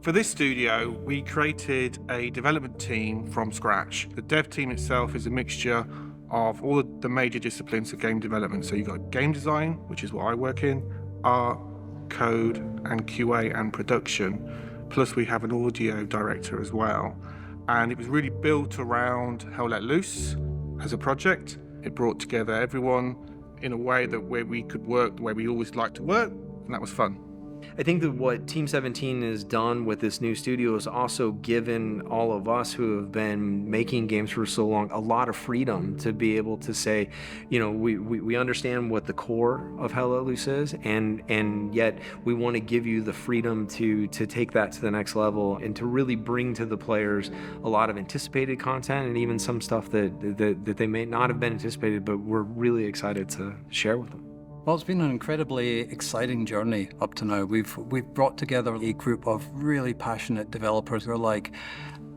For this studio, we created a development team from scratch. The dev team itself is a mixture of all the major disciplines of game development. So you've got game design, which is what I work in, art, code, and QA and production. Plus we have an audio director as well. And it was really built around Hell Let Loose as a project. It brought together everyone in a way that where we could work the way we always like to work, and that was fun. I think that what Team 17 has done with this new studio is also given all of us who have been making games for so long a lot of freedom to be able to say, we understand what the core of Hell Let Loose is, and yet we want to give you the freedom to take that to the next level and to really bring to the players a lot of anticipated content and even some stuff that they may not have been anticipated, but we're really excited to share with them. Well, it's been an incredibly exciting journey up to now. We've brought together a group of really passionate developers who are like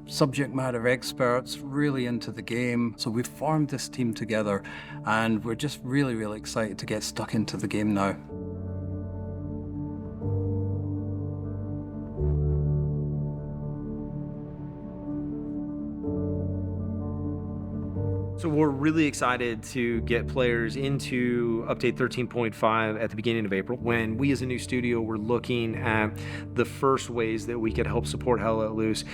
subject matter experts, really into the game. So we've formed this team together, and we're just really, really excited to get stuck into the game now. So we're really excited to get players into update 13.5 at the beginning of April, when we as a new studio were looking at the first ways that we could help support Hell Let Loose.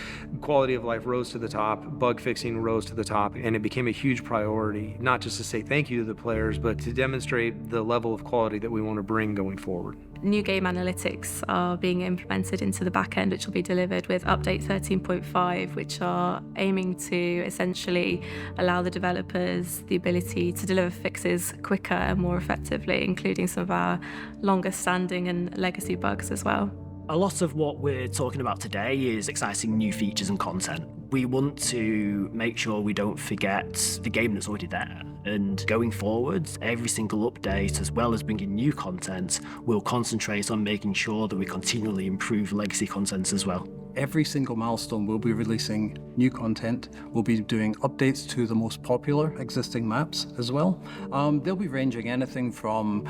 Quality of life rose to the top, bug fixing rose to the top, and it became a huge priority, not just to say thank you to the players, but to demonstrate the level of quality that we want to bring going forward. New game analytics are being implemented into the back end, which will be delivered with update 13.5, which are aiming to essentially allow the developers the ability to deliver fixes quicker and more effectively, including some of our longer standing and legacy bugs as well. A lot of what we're talking about today is exciting new features and content. We want to make sure we don't forget the game that's already there. And going forward, every single update, as well as bringing new content, will concentrate on making sure that we continually improve legacy content as well. Every single milestone we'll be releasing new content. We'll be doing updates to the most popular existing maps as well. They'll be ranging anything from,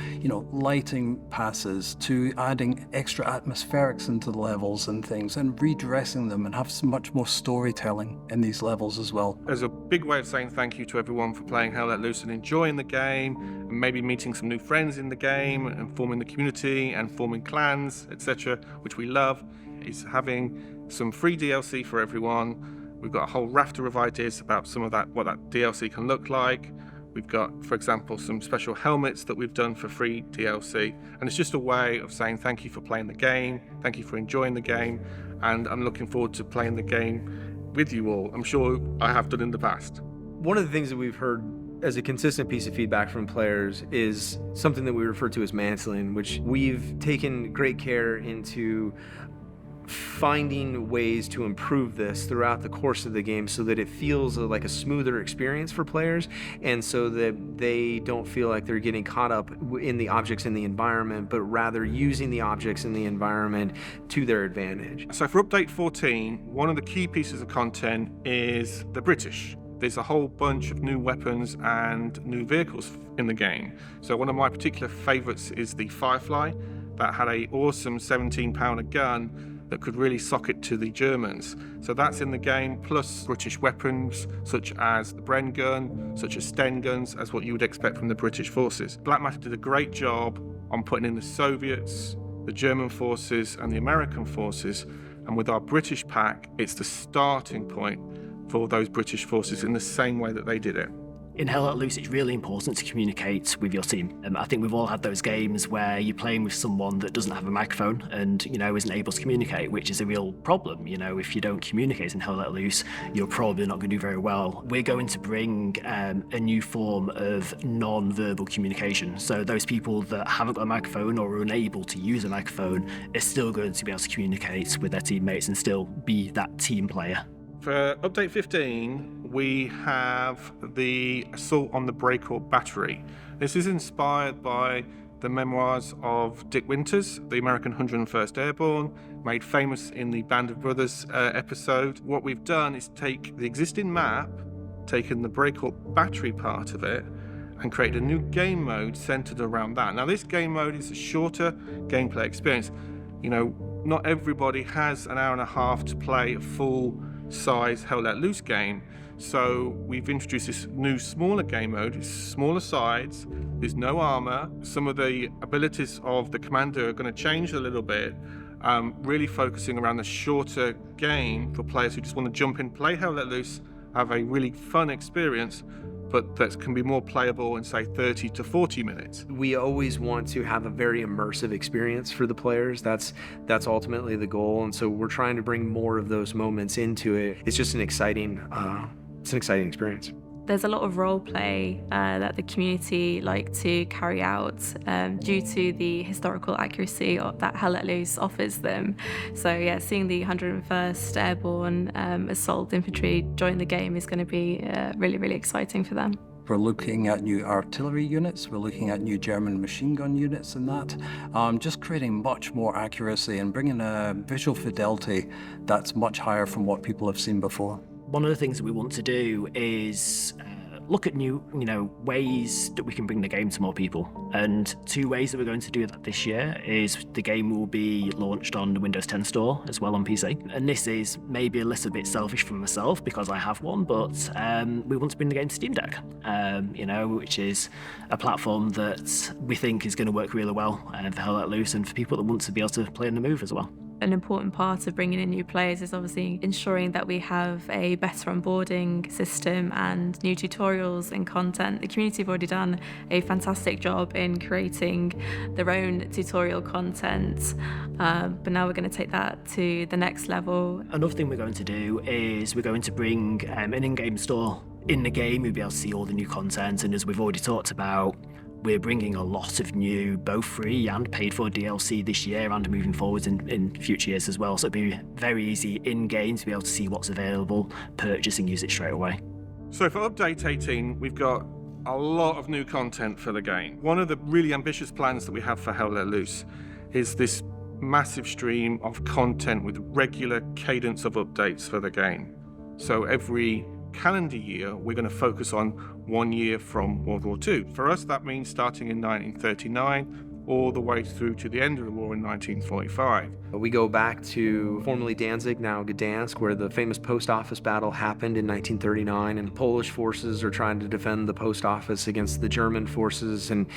lighting passes to adding extra atmospherics into the levels and things, and redressing them and have much more storytelling in these levels as well. There's a big way of saying thank you to everyone for playing Hell Let Loose and enjoying the game, and maybe meeting some new friends in the game and forming the community and forming clans, etc., which we love. Is having some free DLC for everyone. We've got a whole rafter of ideas about some of that, what that DLC can look like. We've got, for example, some special helmets that we've done for free DLC. And it's just a way of saying thank you for playing the game, thank you for enjoying the game, and I'm looking forward to playing the game with you all. I'm sure I have done in the past. One of the things that we've heard as a consistent piece of feedback from players is something that we refer to as mantling, which we've taken great care into finding ways to improve this throughout the course of the game so that it feels like a smoother experience for players, and so that they don't feel like they're getting caught up in the objects in the environment, but rather using the objects in the environment to their advantage. So for update 14, one of the key pieces of content is the British. There's a whole bunch of new weapons and new vehicles in the game. So one of my particular favorites is the Firefly that had an awesome 17-pounder gun that could really sock it to the Germans. So that's in the game, plus British weapons, such as the Bren gun, such as Sten guns, as what you would expect from the British forces. Black Matter did a great job on putting in the Soviets, the German forces, and the American forces. And with our British pack, it's the starting point for those British forces in the same way that they did it. In Hell Let Loose, it's really important to communicate with your team. I think we've all had those games where you're playing with someone that doesn't have a microphone and, isn't able to communicate, which is a real problem. If you don't communicate in Hell Let Loose, you're probably not going to do very well. We're going to bring a new form of non-verbal communication. So those people that haven't got a microphone or are unable to use a microphone are still going to be able to communicate with their teammates and still be that team player. For update 15, we have the Assault on the Breakout Battery. This is inspired by the memoirs of Dick Winters, the American 101st Airborne, made famous in the Band of Brothers episode. What we've done is take the existing map, taken the Breakout Battery part of it, and created a new game mode centered around that. Now, this game mode is a shorter gameplay experience. not everybody has an hour and a half to play a full-size Hell Let Loose game. So we've introduced this new smaller game mode. It's smaller sides, there's no armor. Some of the abilities of the commander are going to change a little bit, really focusing around the shorter game for players who just want to jump in, play Hell Let Loose, have a really fun experience, but that can be more playable in, say, 30 to 40 minutes. We always want to have a very immersive experience for the players. That's ultimately the goal, and so we're trying to bring more of those moments into it. It's just an exciting experience. There's a lot of role play that the community like to carry out due to the historical accuracy that Hell Let Loose offers them. So yeah, seeing the 101st Airborne Assault Infantry join the game is going to be really, really exciting for them. We're looking at new artillery units, we're looking at new German machine gun units and that, just creating much more accuracy and bringing a visual fidelity that's much higher from what people have seen before. One of the things that we want to do is look at new, ways that we can bring the game to more people. And two ways that we're going to do that this year is the game will be launched on the Windows 10 store as well on PC. And this is maybe a little bit selfish for myself because I have one, but we want to bring the game to Steam Deck, which is a platform that we think is going to work really well for Hell Let Loose and for people that want to be able to play on the move as well. An important part of bringing in new players is obviously ensuring that we have a better onboarding system and new tutorials and content. The community have already done a fantastic job in creating their own tutorial content, but now we're going to take that to the next level. Another thing we're going to do is we're going to bring an in-game store. In the game, you'll be able to see all the new content, and as we've already talked about, we're bringing a lot of new, both free and paid for DLC this year and moving forwards in future years as well. So it'll be very easy in-game to be able to see what's available, purchase and use it straight away. So for Update 18, we've got a lot of new content for the game. One of the really ambitious plans that we have for Hell Let Loose is this massive stream of content with regular cadence of updates for the game. So every calendar year, we're going to focus on 1 year from World War II. For us, that means starting in 1939 all the way through to the end of the war in 1945. We go back to formerly Danzig, now Gdansk, where the famous post office battle happened in 1939, and Polish forces are trying to defend the post office against the German forces, and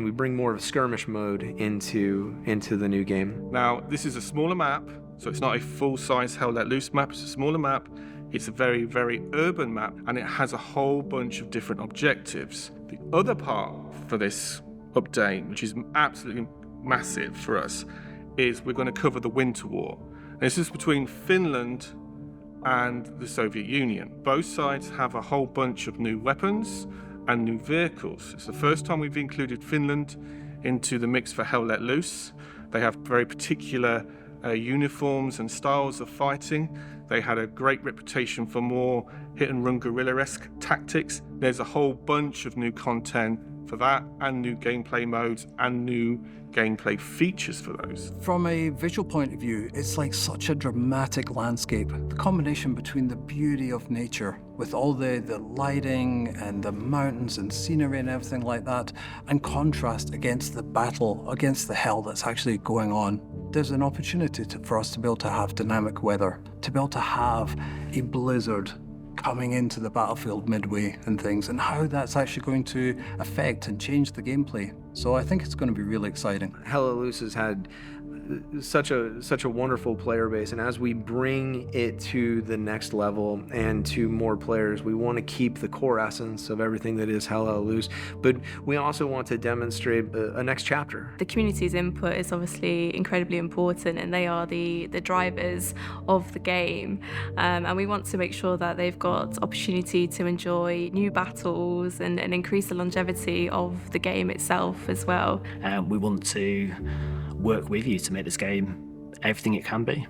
we bring more of a skirmish mode into the new game. Now, this is a smaller map, so it's not a full-size Hell Let Loose map, it's a smaller map. It's a very, very urban map, and it has a whole bunch of different objectives. The other part for this update, which is absolutely massive for us, is we're going to cover the Winter War. This is between Finland and the Soviet Union. Both sides have a whole bunch of new weapons and new vehicles. It's the first time we've included Finland into the mix for Hell Let Loose. They have very particular uniforms and styles of fighting. They had a great reputation for more hit-and-run guerrilla-esque tactics. There's a whole bunch of new content for that, and new gameplay modes, and new gameplay features for those. From a visual point of view, it's like such a dramatic landscape. The combination between the beauty of nature, with all the lighting and the mountains and scenery and everything like that, and contrast against the battle, against the hell that's actually going on. There's an opportunity for us to be able to have dynamic weather, to be able to have a blizzard coming into the battlefield midway and things, and how that's actually going to affect and change the gameplay. So I think it's going to be really exciting. Hell Let Loose has had such a wonderful player base, and as we bring it to the next level and to more players, we want to keep the core essence of everything that is Hell Let Loose, but we also want to demonstrate a next chapter. The community's input is obviously incredibly important, and they are the drivers of the game, and we want to make sure that they've got opportunity to enjoy new battles and increase the longevity of the game itself as well. We want to work with you to make this game everything it can be.